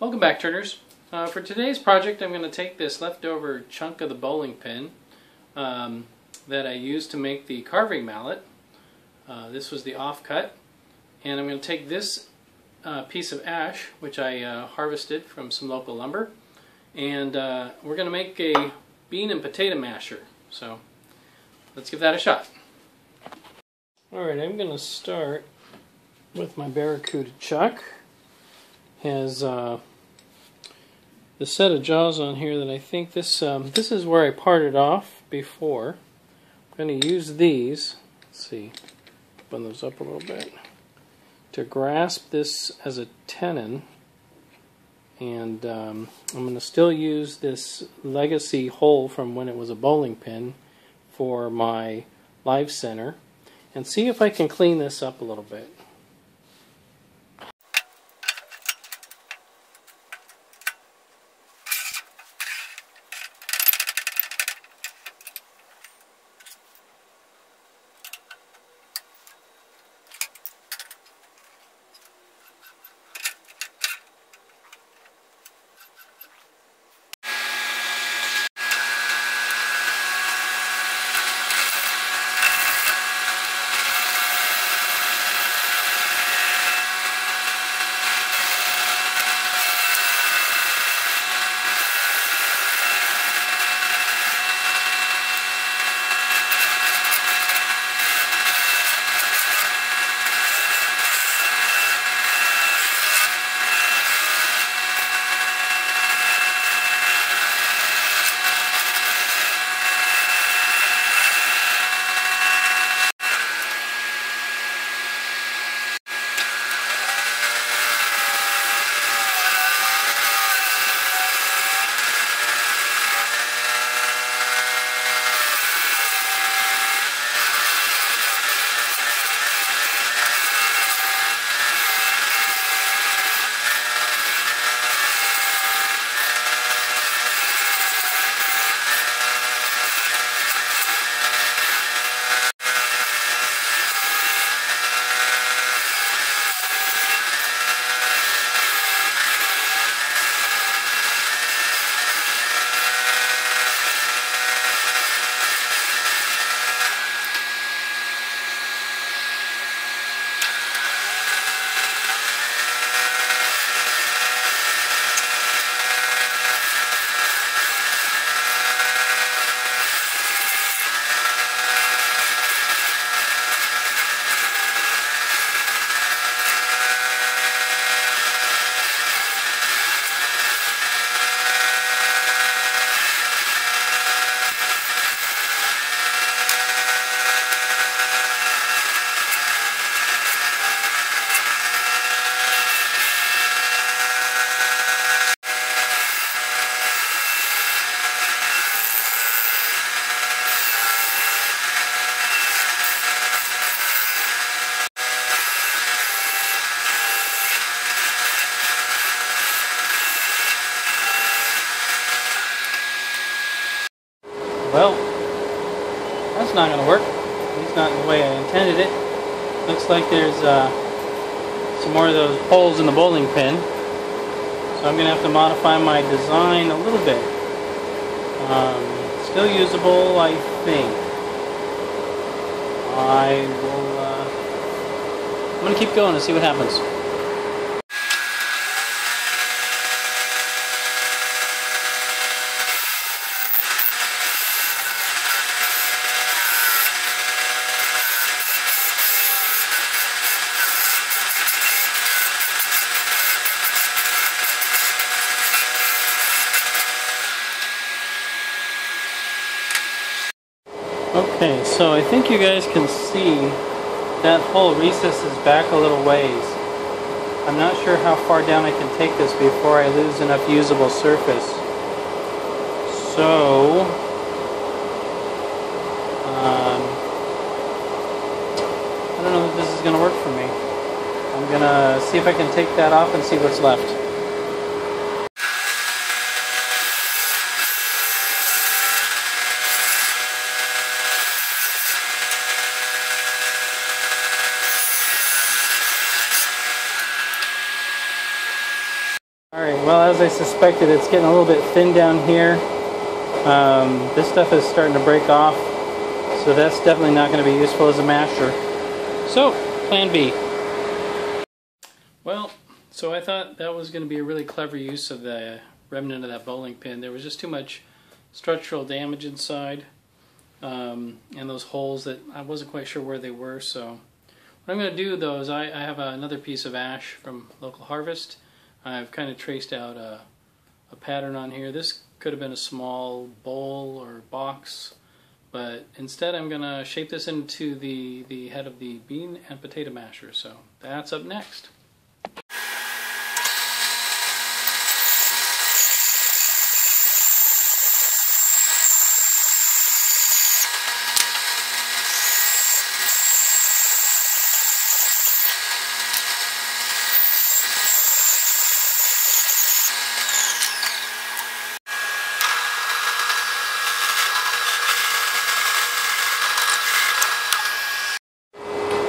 Welcome back, turners. For today's project, I'm going to take this leftover chunk of the bowling pin that I used to make the carving mallet. This was the offcut, and I'm going to take this piece of ash, which I harvested from some local lumber, and we're going to make a bean and potato masher. So let's give that a shot. Alright, I'm going to start with my Barracuda chuck. Has the set of jaws on here that I think this is where I parted off before. I'm going to use these, let's see, open those up a little bit, to grasp this as a tenon, and I'm going to still use this legacy hole from when it was a bowling pin for my live center, and see if I can clean this up a little bit. Well, that's not going to work. At least not in the way I intended it. Looks like there's some more of those holes in the bowling pin. So I'm going to have to modify my design a little bit. Still usable, I think. I'm going to keep going and see what happens. Okay, so I think you guys can see that hole recesses back a little ways. I'm not sure how far down I can take this before I lose enough usable surface. So, I don't know if this is going to work for me. I'm going to see if I can take that off and see what's left. well, as I suspected, it's getting a little bit thin down here. This stuff is starting to break off, so that's definitely not going to be useful as a masher. So, plan B. Well, so I thought that was going to be a really clever use of the remnant of that bowling pin. There was just too much structural damage inside, and those holes that I wasn't quite sure where they were. So what I'm going to do though is I have another piece of ash from local harvest. I've kind of traced out a pattern on here. This could have been a small bowl or box, but instead I'm going to shape this into the head of the bean and potato masher. So that's up next.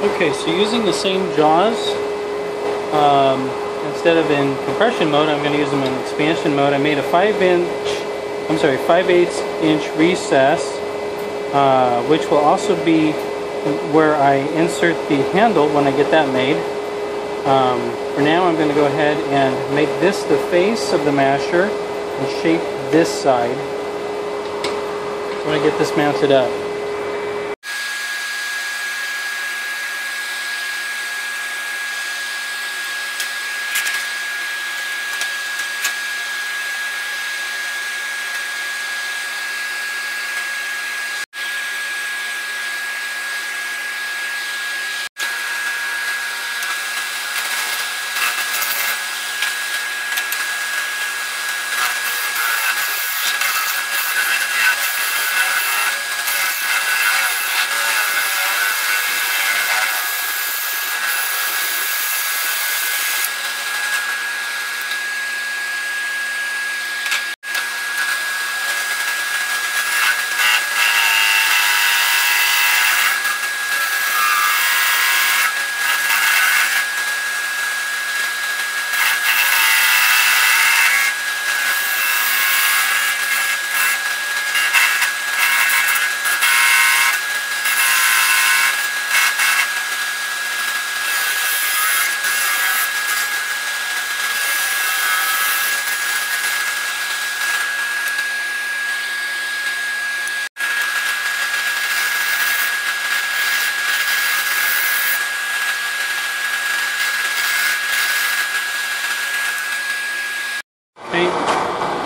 Okay, so using the same jaws, instead of in compression mode, I'm going to use them in expansion mode. I made a 5/8 inch recess, which will also be where I insert the handle when I get that made. For now, I'm going to go ahead and make this the face of the masher and shape this side when I get this mounted up.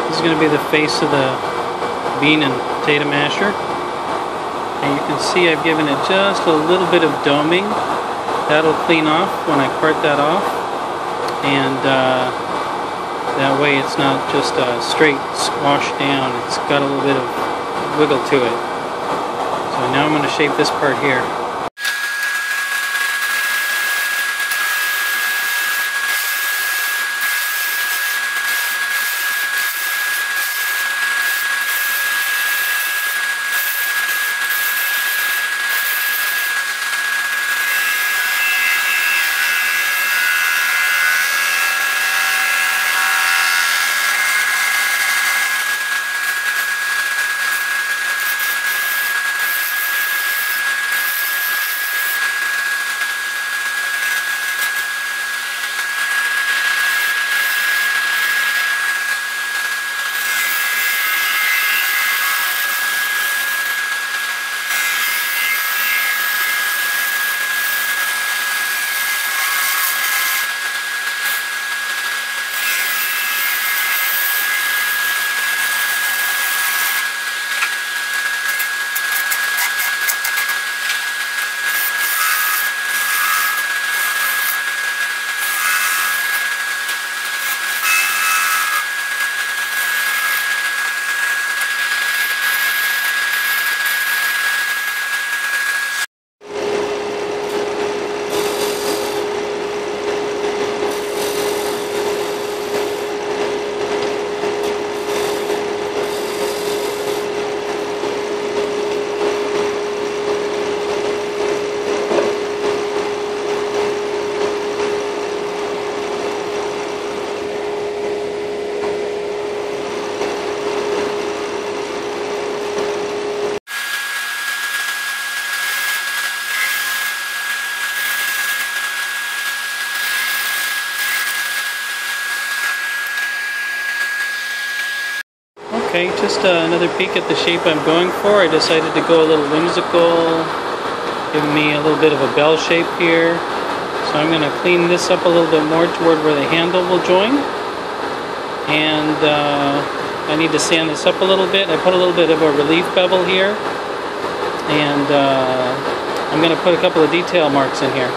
This is going to be the face of the bean and potato masher. And you can see I've given it just a little bit of doming. That'll clean off when I part that off. And that way it's not just a straight squash down. It's got a little bit of wiggle to it. So now I'm going to shape this part here. Okay, just another peek at the shape I'm going for. I decided to go a little whimsical, giving me a little bit of a bell shape here. So I'm going to clean this up a little bit more toward where the handle will join. And I need to sand this up a little bit. I put a little bit of a relief bevel here. And I'm going to put a couple of detail marks in here.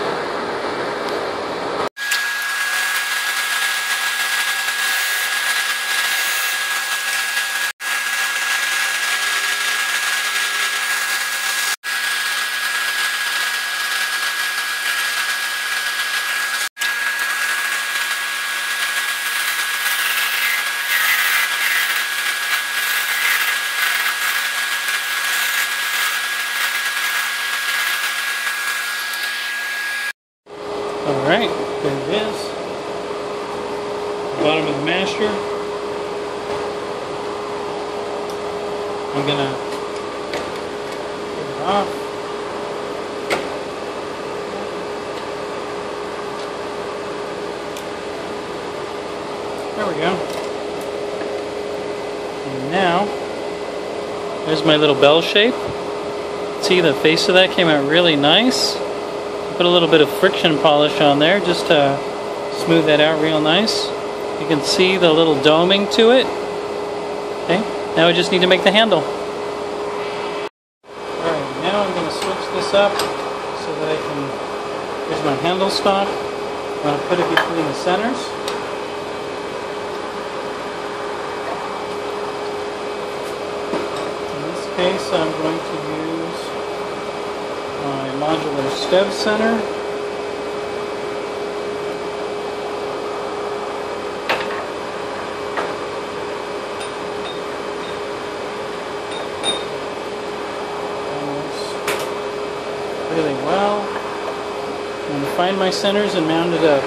Alright, there it is. Bottom of the masher. I'm gonna get it off. There we go. And now, there's my little bell shape. See, the face of that came out really nice. Put a little bit of friction polish on there just to smooth that out real nice. You can see the little doming to it. Okay, now we just need to make the handle. Alright, now I'm going to switch this up so that I can, here's my handle stock. I'm going to put it between the centers. In this case, I'm going to use my modular stem center. Really well. I'm going to find my centers and mount it up.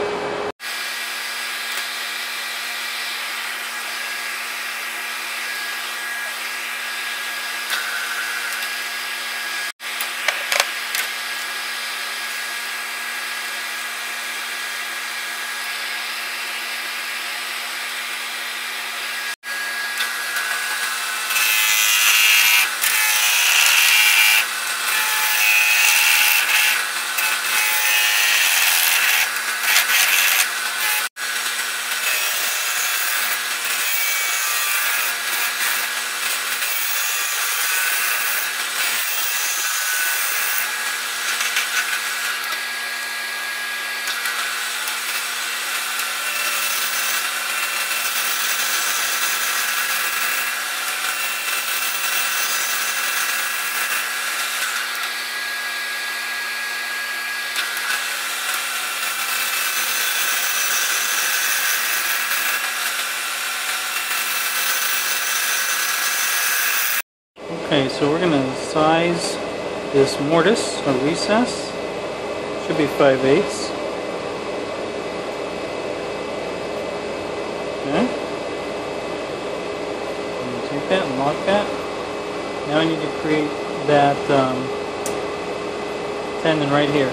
Okay, so we're going to size this mortise or recess. Should be 5/8. Okay. I'm going to take that and lock that. Now I need to create that tendon right here.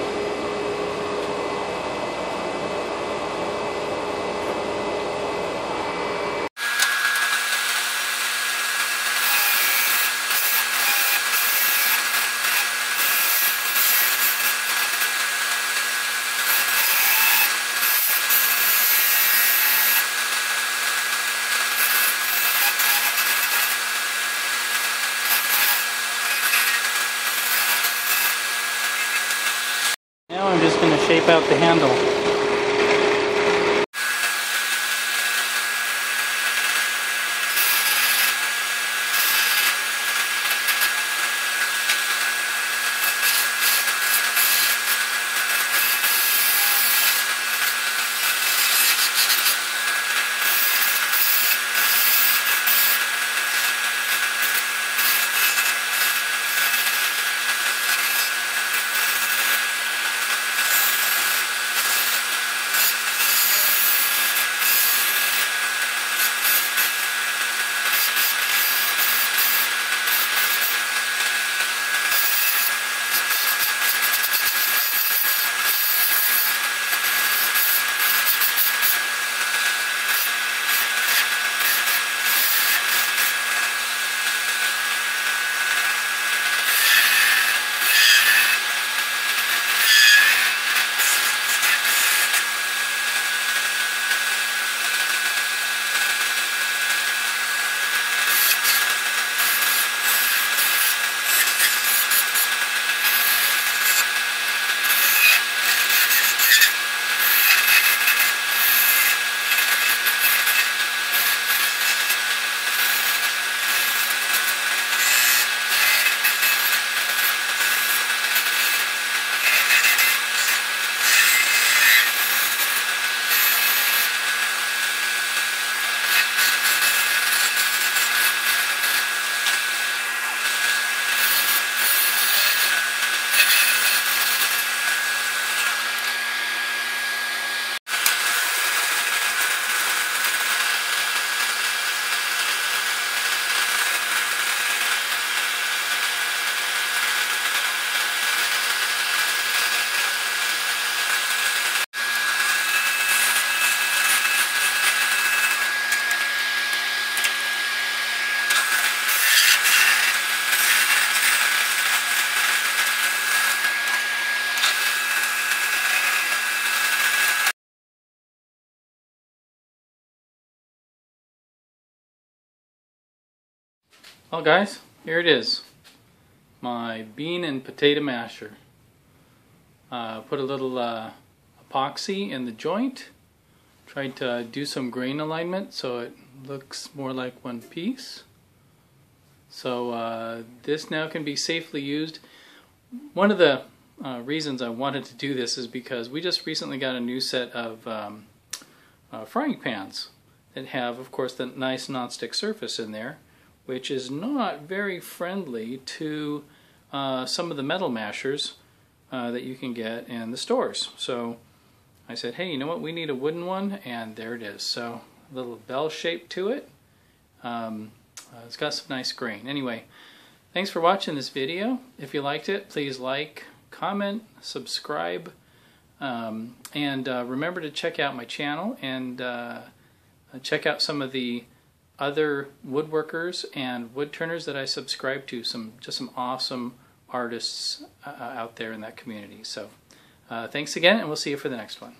Now I'm just going to shape out the handle. Well guys, here it is. My bean and potato masher. Put a little epoxy in the joint. Tried to do some grain alignment so it looks more like one piece. So this now can be safely used. One of the reasons I wanted to do this is because we just recently got a new set of frying pans that have, of course, the nice non-stick surface in there, which is not very friendly to some of the metal mashers that you can get in the stores. So I said, hey, you know what, we need a wooden one, and there it is. So a little bell shape to it. It's got some nice grain. Anyway, thanks for watching this video. If you liked it, please like, comment, subscribe, and remember to check out my channel and check out some of the other woodworkers and wood turners that I subscribe to. Just some awesome artists out there in that community. So thanks again, and we'll see you for the next one.